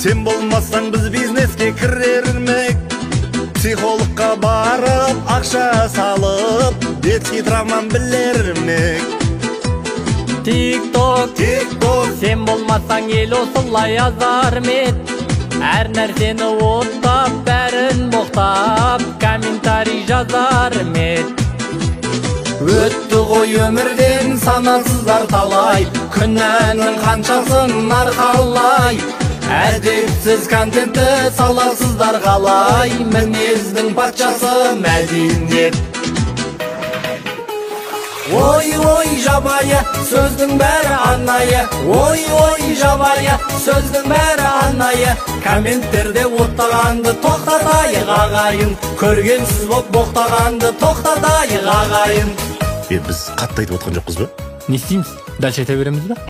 Sen болмасаң біз бизнеске кірермек. Психологқа барып, ақша салып, детский травмам білермек. Тик-ток, сен болмасаң ел осылай азар мет. Әр нәрсені оттап, бәрін боқтап, комментарий жазар мет. Өтті ғой өмірден санасыздар талай, күнәнің қаншасын арқалай. Әдепсіз контентті саласыздар қалай, мінездің патшасы мәдениет. Ой-ой жабайы, сөздің бәрі арнайы. Ой-ой жабайы, сөздің бәрі арнайы. Комменттерде оттағанды тоқтатайық ағайын. Көргенсіз боқтағанды тоқтатайық ағайын. Біз қатты айтып отқан жоқпыз ба? Не істейміз? Дальше айта береміз ба?